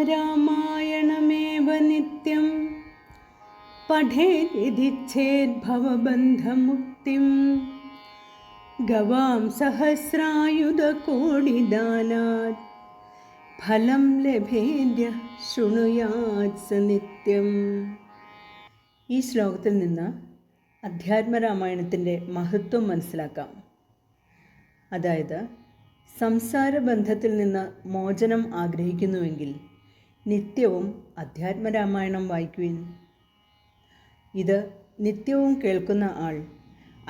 രാമായണമേവ നിത്യം പഠേദിച്ഛേദ്ഭവബന്ധമുക്തിം ഗവാം സഹസ്രായുധകോടിദാനാത് ഫലം ലഭേദ്യ ശൃണുയാത് സ നിത്യം. ഈ ശ്ലോകത്തിൽ നിന്ന് അധ്യാത്മരാമായണത്തിൻ്റെ മഹത്വം മനസ്സിലാക്കാം. അതായത്, സംസാരബന്ധത്തിൽ നിന്ന് മോചനം ആഗ്രഹിക്കുന്നുവെങ്കിൽ നിത്യവും അധ്യാത്മരാമായണം വായിക്കുവിൻ. ഇത് നിത്യവും കേൾക്കുന്ന ആൾ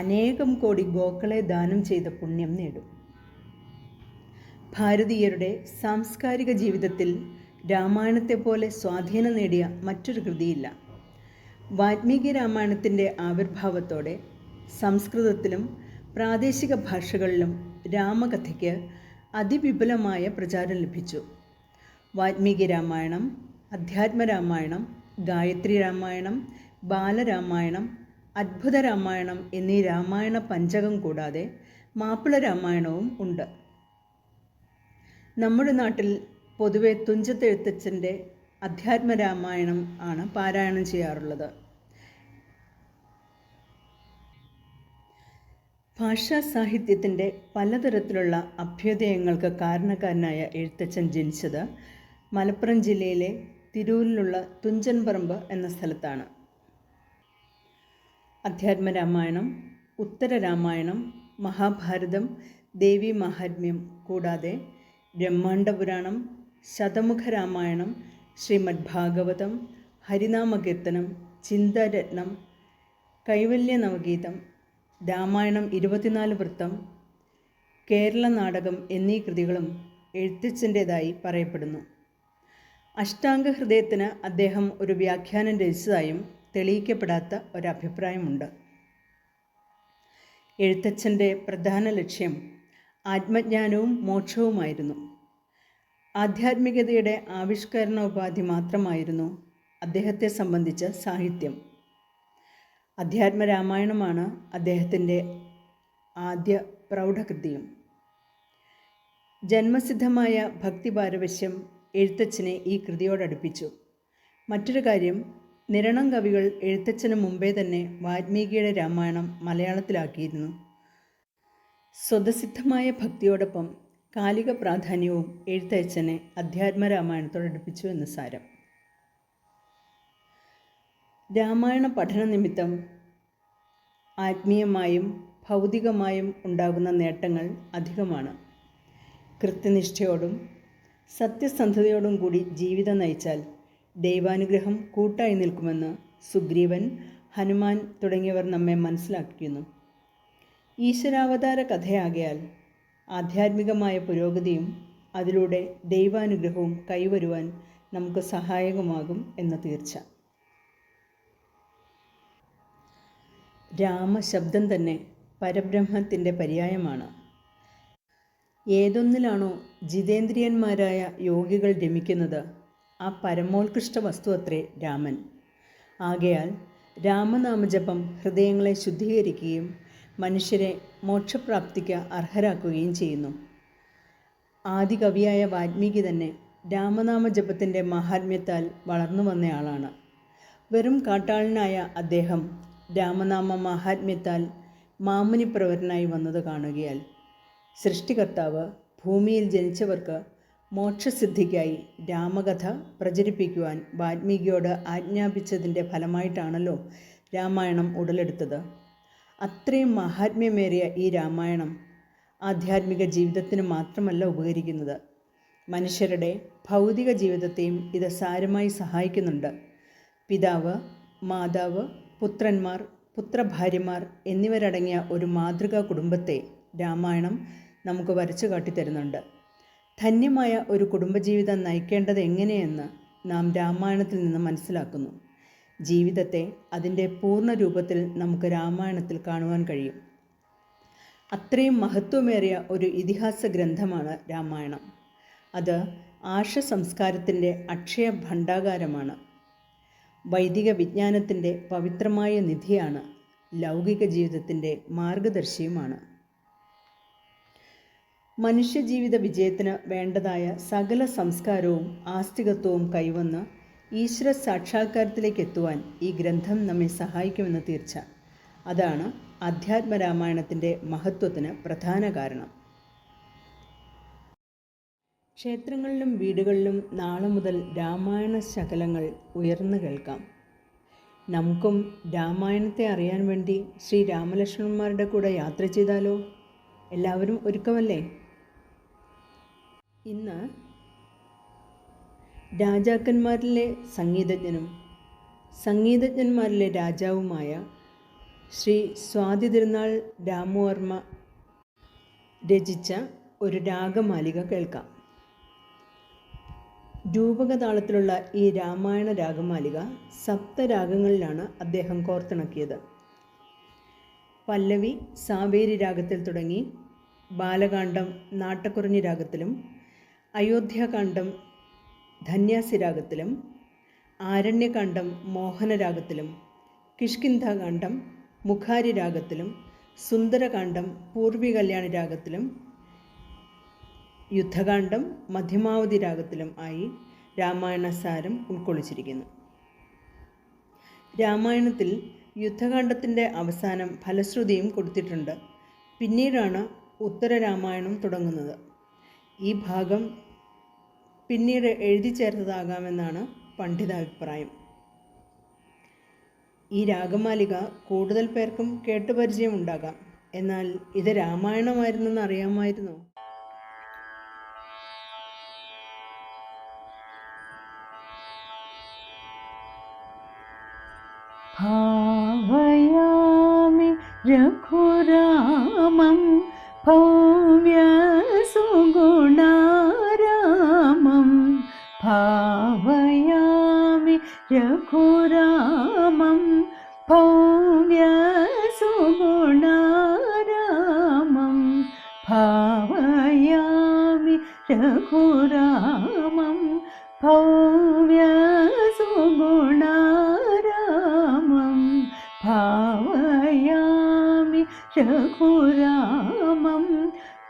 അനേകം കോടി ഗോക്കളെ ദാനം ചെയ്ത പുണ്യം നേടും. ഭാരതീയരുടെ സാംസ്കാരിക ജീവിതത്തിൽ രാമായണത്തെപ്പോലെ സ്വാധീനം നേടിയ മറ്റൊരു കൃതിയില്ല. വാൽമീകി രാമായണത്തിൻ്റെ ആവിർഭാവത്തോടെ സംസ്കൃതത്തിലും പ്രാദേശിക ഭാഷകളിലും രാമകഥയ്ക്ക് അതിവിപുലമായ പ്രചാരം ലഭിച്ചു. വാൽമീകി രാമായണം, അധ്യാത്മരാമായണം, ഗായത്രി രാമായണം, ബാലരാമായണം, അദ്ഭുത രാമായണം എന്നീ രാമായണ പഞ്ചകം കൂടാതെ മാപ്പിള രാമായണവും ഉണ്ട്. നമ്മുടെ നാട്ടിൽ പൊതുവെ തുഞ്ചത്തെഴുത്തച്ഛൻ്റെ അധ്യാത്മരാമായണം ആണ് പാരായണം ചെയ്യാറുള്ളത്. ഭാഷാ സാഹിത്യത്തിൻ്റെ പലതരത്തിലുള്ള അഭ്യുദയങ്ങൾക്ക് കാരണക്കാരനായ എഴുത്തച്ഛൻ ജനിച്ചത് മലപ്പുറം ജില്ലയിലെ തിരൂരിലുള്ള തുഞ്ചൻപറമ്പ് എന്ന സ്ഥലത്താണ്. അധ്യാത്മരാമായണം, ഉത്തരരാമായണം, മഹാഭാരതം, ദേവി മാഹാത്മ്യം കൂടാതെ ബ്രഹ്മാണ്ഡപുരാണം, ശതമുഖ രാമായണം, ശ്രീമദ് ഭാഗവതം, ഹരിനാമകീർത്തനം, ചിന്താരത്നം, കൈവല്യ നവഗീതം, രാമായണം 24 വൃത്തം, കേരള നാടകം എന്നീ കൃതികളും എഴുത്തച്ഛൻ്റേതായി പറയപ്പെടുന്നു. അഷ്ടാംഗ ഹൃദയത്തിന് അദ്ദേഹം ഒരു വ്യാഖ്യാനം രചിച്ചതായും തെളിയിക്കപ്പെടാത്ത ഒരഭിപ്രായമുണ്ട്. എഴുത്തച്ഛൻ്റെ പ്രധാന ലക്ഷ്യം ആത്മജ്ഞാനവും മോക്ഷവുമായിരുന്നു. ആധ്യാത്മികതയുടെ ആവിഷ്കരണോപാധി മാത്രമായിരുന്നു അദ്ദേഹത്തെ സംബന്ധിച്ച സാഹിത്യം. അധ്യാത്മരാമായണമാണ് അദ്ദേഹത്തിൻ്റെ ആദ്യ പ്രൗഢകൃതിയും. ജന്മസിദ്ധമായ ഭക്തിപാരവശ്യം എഴുത്തച്ഛനെ ഈ കൃതിയോടടുപ്പിച്ചു. മറ്റൊരു കാര്യം, നിരണം കവികൾ എഴുത്തച്ഛന് മുമ്പേ തന്നെ വാൽമീകിയുടെ രാമായണം മലയാളത്തിലാക്കിയിരുന്നു. സ്വതസിദ്ധമായ ഭക്തിയോടൊപ്പം കാലിക പ്രാധാന്യവും എഴുത്തച്ഛനെ അധ്യാത്മരാമായണത്തോടടുപ്പിച്ചു എന്ന് സാരം. രാമായണ പഠന നിമിത്തം ആത്മീയമായും ഭൗതികമായും ഉണ്ടാകുന്ന നേട്ടങ്ങൾ അധികമാണ്. കൃത്യനിഷ്ഠയോടും സത്യസന്ധതയോടും കൂടി ജീവിതം നയിച്ചാൽ ദൈവാനുഗ്രഹം കൂട്ടായി നിൽക്കുമെന്ന് സുഗ്രീവൻ, ഹനുമാൻ തുടങ്ങിയവർ നമ്മെ മനസ്സിലാക്കിക്കുന്നു. ഈശ്വരാവതാര കഥയാകയാൽ ആധ്യാത്മികമായ പുരോഗതിയും അതിലൂടെ ദൈവാനുഗ്രഹവും കൈവരുവാൻ നമുക്ക് സഹായകമാകും എന്ന് തീർച്ച. രാമശബ്ദം തന്നെ പരബ്രഹ്മത്തിൻ്റെ പര്യായമാണ്. ഏതൊന്നിലാണോ ജിതേന്ദ്രിയന്മാരായ യോഗികൾ രമിക്കുന്നത്, ആ പരമോത്കൃഷ്ട വസ്തു അത്രേ രാമൻ. ആകയാൽ രാമനാമജപം ഹൃദയങ്ങളെ ശുദ്ധീകരിക്കുകയും മനുഷ്യരെ മോക്ഷപ്രാപ്തിക്ക് അർഹരാക്കുകയും ചെയ്യുന്നു. ആദികവിയായ വാൽമീകി തന്നെ രാമനാമജപത്തിൻ്റെ മാഹാത്മ്യത്താൽ വളർന്നു വന്നയാളാണ്. വെറും കാട്ടാളനായ അദ്ദേഹം രാമനാമ മാഹാത്മ്യത്താൽ മാമുനിപ്രവരനായി വന്നത് കാണുകയാൽ സൃഷ്ടികർത്താവ് ഭൂമിയിൽ ജനിച്ചവർക്ക് മോക്ഷസിദ്ധിക്കായി രാമകഥ പ്രചരിപ്പിക്കുവാൻ വാൽമീകിയോട് ആജ്ഞാപിച്ചതിൻ്റെ ഫലമായിട്ടാണല്ലോ രാമായണം ഉടലെടുത്തത്. അത്രയും മഹാത്മ്യമേറിയ ഈ രാമായണം ആധ്യാത്മിക ജീവിതത്തിന് മാത്രമല്ല ഉപകരിക്കുന്നത്, മനുഷ്യരുടെ ഭൗതിക ജീവിതത്തെയും ഇത് സാരമായി സഹായിക്കുന്നുണ്ട്. പിതാവ്, മാതാവ്, പുത്രന്മാർ, പുത്രഭാര്യമാർ എന്നിവരടങ്ങിയ ഒരു മാതൃകാ കുടുംബത്തെ രാമായണം നമുക്ക് വരച്ചു കാട്ടിത്തരുന്നുണ്ട്. ധന്യമായ ഒരു കുടുംബജീവിതം നയിക്കേണ്ടത് എങ്ങനെയെന്ന് നാം രാമായണത്തിൽ നിന്ന് മനസ്സിലാക്കുന്നു. ജീവിതത്തെ അതിൻ്റെ പൂർണ്ണ രൂപത്തിൽ നമുക്ക് രാമായണത്തിൽ കാണുവാൻ കഴിയും. അത്രയും മഹത്വമേറിയ ഒരു ഇതിഹാസ ഗ്രന്ഥമാണ് രാമായണം. അത് ആർഷ സംസ്കാരത്തിൻ്റെ അക്ഷയ ഭണ്ഡാകാരമാണ്. വൈദിക വിജ്ഞാനത്തിൻ്റെ പവിത്രമായ നിധിയാണ്. ലൗകിക ജീവിതത്തിൻ്റെ മാർഗദർശിയുമാണ്. മനുഷ്യജീവിത വിജയത്തിന് വേണ്ടതായ സകല സംസ്കാരവും ആസ്തികത്വവും കൈവന്ന് ഈശ്വര സാക്ഷാത്കാരത്തിലേക്ക് എത്തുവാൻ ഈ ഗ്രന്ഥം നമ്മെ സഹായിക്കുമെന്ന് തീർച്ച. അതാണ് അധ്യാത്മരാമായണത്തിൻ്റെ മഹത്വത്തിന് പ്രധാന കാരണം. ക്ഷേത്രങ്ങളിലും വീടുകളിലും നാളെ മുതൽ രാമായണ ശകലങ്ങൾ ഉയർന്നു കേൾക്കാം. നമുക്കും രാമായണത്തെ അറിയാൻ വേണ്ടി ശ്രീ രാമലക്ഷ്മണന്മാരുടെ കൂടെ യാത്ര ചെയ്താലോ? എല്ലാവരും ഒരുക്കമല്ലേ? ഇന്ന് രാജാക്കന്മാരിലെ സംഗീതജ്ഞനും സംഗീതജ്ഞന്മാരിലെ രാജാവുമായ ശ്രീ സ്വാതി തിരുനാൾ രാമവർമ്മ രചിച്ച ഒരു രാഗമാലിക കേൾക്കാം. രൂപകതാളത്തിലുള്ള ഈ രാമായണ രാഗമാലിക സപ്തരാഗങ്ങളിലാണ് അദ്ദേഹം കോർത്തിണക്കിയത്. പല്ലവി സാവേരി രാഗത്തിൽ തുടങ്ങി ബാലകാന്ഡം നാട്ടക്കുറിഞ്ഞി രാഗത്തിലും, അയോധ്യാകാന്ഡം ധന്യാസി രാഗത്തിലും, ആരണ്യകാന്ഡം മോഹനരാഗത്തിലും, കിഷ്കിന്ധാകാന്ഡം മുഖാരി രാഗത്തിലും, സുന്ദരകാന്ഡം പൂർവി കല്യാണി രാഗത്തിലും, യുദ്ധകാന്ഡം മധ്യമാവധി രാഗത്തിലും ആയി രാമായണസാരം ഉൾക്കൊള്ളിച്ചിരിക്കുന്നു. രാമായണത്തിൽ യുദ്ധകാന്ഡത്തിൻ്റെ അവസാനം ഫലശ്രുതിയും കൊടുത്തിട്ടുണ്ട്. പിന്നീടാണ് ഉത്തരരാമായണം തുടങ്ങുന്നത്. ഈ ഭാഗം പിന്നീട് എഴുതി ചേർത്തതാകാമെന്നാണ് പണ്ഡിതാഭിപ്രായം. ഈ രാഗമാലിക കൂടുതൽ പേർക്കും കേട്ടുപരിചയമുണ്ടാകാം. എന്നാൽ ഇത് രാമായണമായിരുന്നെന്ന് അറിയാമായിരുന്നോ? ഭാവയാമി രഘുരാമം ഭവ്യസുഗുണാരാമം ഭാവയാമി രഘുരാമം ഭവ്യസുഗുണാരാമം ഭാവയാമി രഘുരാമം ഭവ്യസുഗുണാരാമം ഭാവയാമി രഘുരാമം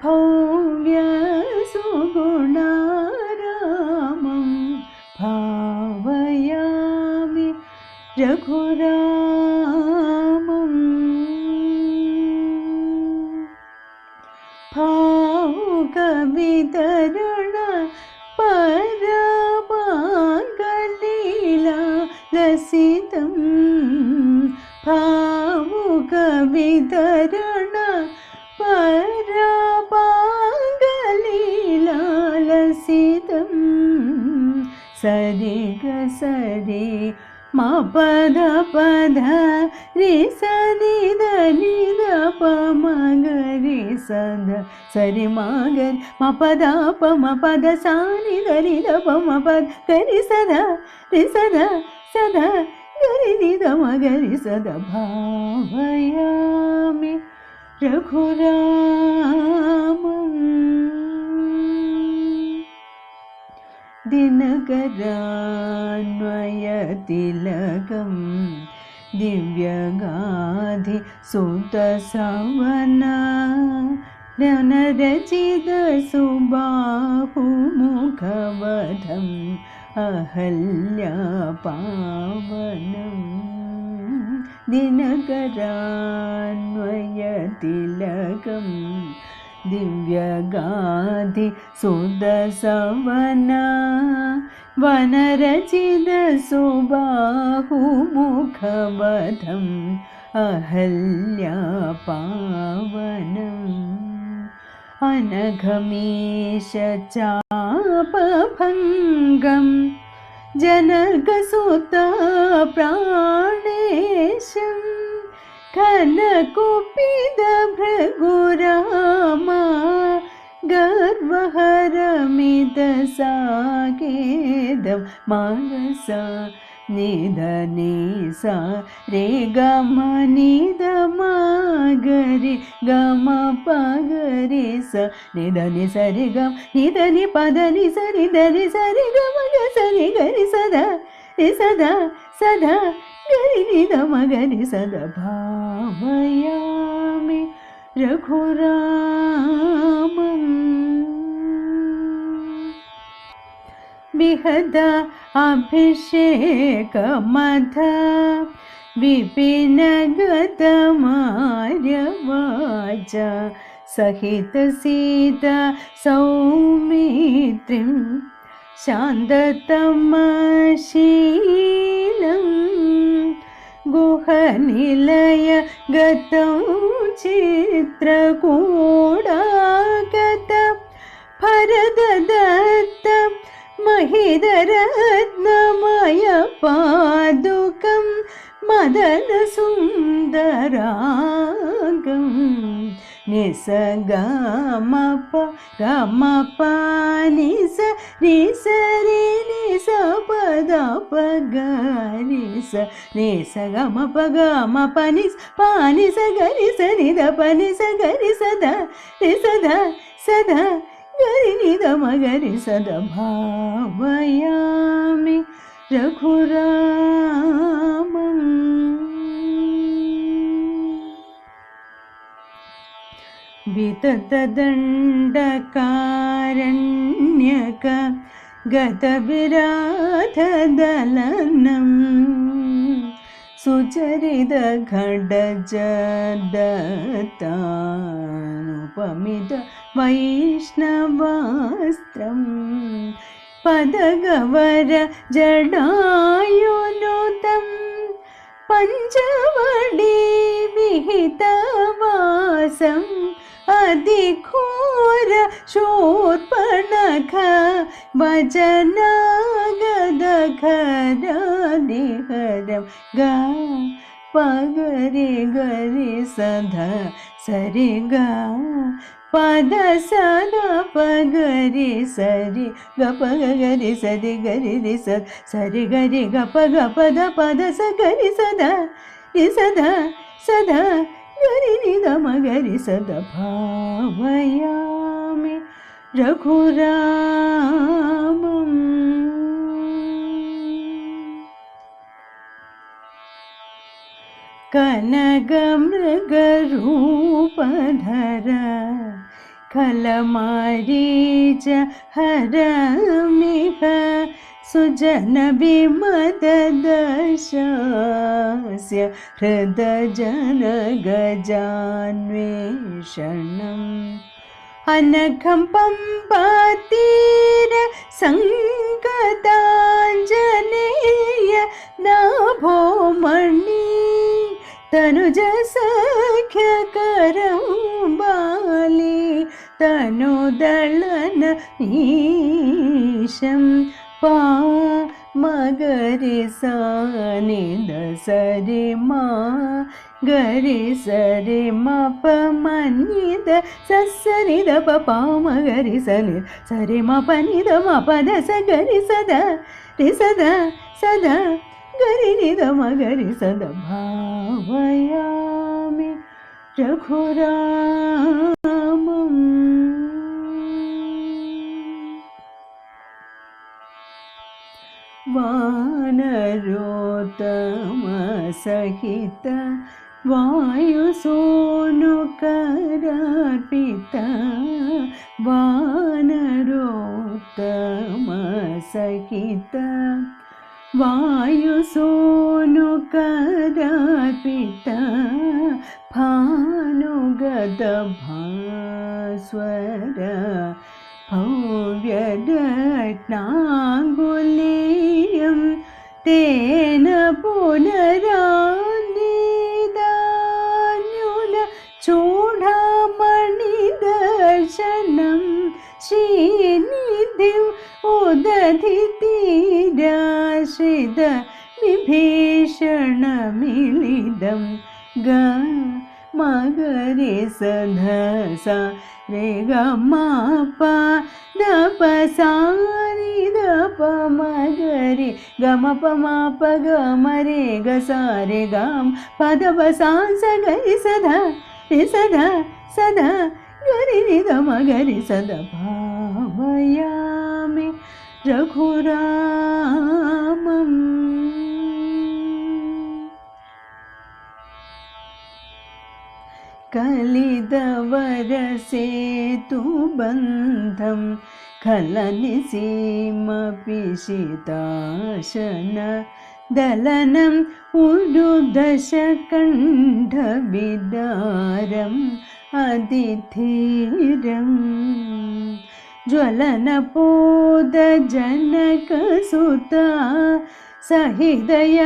ഭവ്യസുഗുണാരാമം ഭാവയാമി രഘുരാമം ഭാവുകവിതരണ പരമാംഗലീലാ ലസിതം ഭാവുകവിതരണ പരമാംഗലീലാ ലസിതം സരിഗ സരി മപദ പദ രി സനിധ നിധ പമഗരി സദ സരി മഗരി മപദ പമപദ സാനിധ നിധ പമപദ ഗരി സദ രി സദ സദ ഗരി നിധ മഗരി സദ ഭാവയാമി രഘുരാമം ദിനകരാന്വയതിലകം ദിവ്യഗാധി സുതസവന രണരചിത സുബാഹുമുഖവധം അഹല്യാപാവനം ദിനകരാന്വയതിലകം ദിവ്യഗാധി സുദസവന വനരചിത സുബാഹുമുഖവധം അഹല്യാപാവനം അനഘമീശ ചാപഭംഗം ജനകസുത പ്രാണേശം ഘനകുപിത ഭൃഗുരാമ ഗർവഹരമിത സാകേദം മനസ നിധ നിസ രേ ഗമ നിധ മഗരി ഗമ പഗരി സ നിധ നി സരി ഗം നിധ നി പദ നി സരി ധരി സരി ഗമ ഗ സരി ഗരി സദാ രി സദാ സദാ ഗരി നിധ മഗരി സദ ഭാവയാമി രഘുരാമം विहद अभिषेकमथ विपिनगतमार्यवाच सहित सीता सौमित्रिं शान्ततमशीलं गुहनिलय गतं चित्रकूटागत भरतदत्त महिदरत्नमय पादुकं मदनसुन्दरागं निसगमप गमप निस निस रे निस पद पग निस निस गमप गमप निस पानि स गरि स निद पनि स गरि सदा रि सदा सदा गरि निद मगरि सदा भावयामि रघुरामम् विततदण्डकारण्यक गतविराधदलनं सुचरितखड्गजदत्तानुपमित वैष्णवास्त्रं पदगवर जडायुनुतं पञ्चवटी विहितवासं अधिघोर शूर्पणख वचनागदखरादिहरं ग पगरि गरि सधा सरि ग पद सदा पगरि सरि ग पगरि सरि गरि रि सरि गरि ग पग पद पद स गरि सदा रि सदा सदा गरि निद मगरि सदा भावयामि रघुरामम् कनकमृगरूपधर खलमारीच हरमिह सुजनविमददशास्य हृदजनगजान्वेषणम् अनघं पम्पातीर सङ्गताञ्जनेय नाभोमणि तनुजसख्यकरं बाली तनुदलन ईशं पा मगरि सा निद सरि मा गरि सरि म प मनिद ससरि द प प मगरि सनि सरि म प निद म पद स गरि सदा रि सदा सदा गरि निद मगरि सदा भावयामि रघुरामम् वानरोत्तम सहित वायुसूनुकरार्पित वानरोत्तम सहित वायुसूनुकरार्पित भानुगत भास्वर भव्यरत्नाङ्गुलीयं तेन पुनरानिदान्युन चूडामणिदर्शनं श्रीनिधिम् उदधितीराश्रित विभीषणमिलिदं ग मगरि सधा सा रे ग म प द प सा रि द प मगरि ग म प म प ग म रे ग सा रे ग म प द प सा स गरि सधा रि सधा सधा गरि रि द मगरि सदा भावयामि रघुरामम् कलिदवरसेतुबन्धं खलनिसीमपिशिताशन दलनम् उरुदशकण्ठविदारम् अतिधीरम् ज्वलनपोदजनकसुता सहिदयादसाकेतं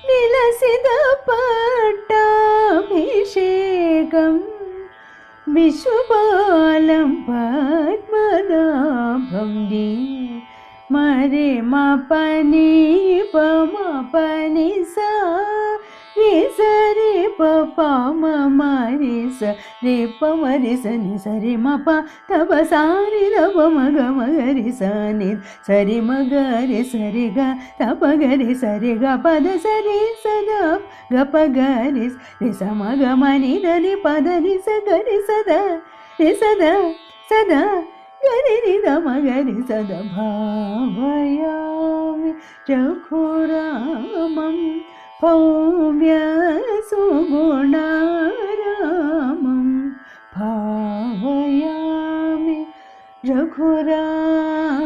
विलसितपट्टाभिषेकम् विश्वपालं पद्मनाभं दी मरे मपनी पमपनि सा विसरि पपा मरि स रे पमरि स नि सरि मप तप सारि तप मग मगरि स नि सरि मगरि सरि ग तप गरि सरि ग पद सरि सद ग प गरि रि स मग मनि దని पद रि स गरि सद रि सद सद गरि रि द मगरि सद भावयामि रघुरामं भव्य सुगुणारामं भावयामि रघुरामं